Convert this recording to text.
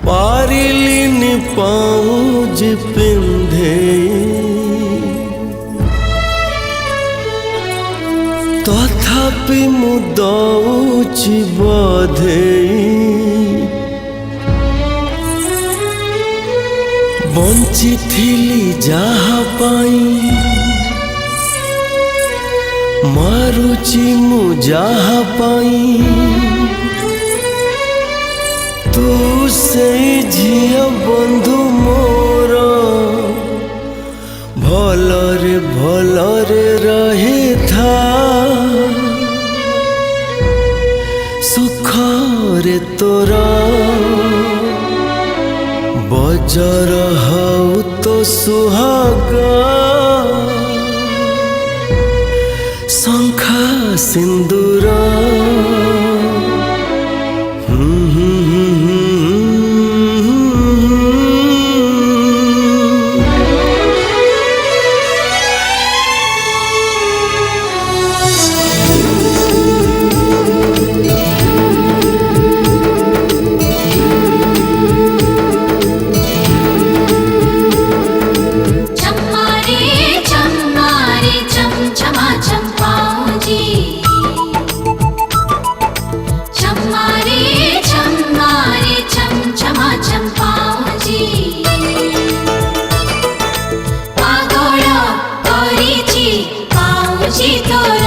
पारिलिनि pause पिंधे तथापि मु दउछि बधे बंचिथिली जहा पाई मारुचि मु जहा पाई तू से झिया बंधु मोर भलरे रहे था सुखरे तोरा बजर हऊ तो सुहागा शंखा सिंदूरा तो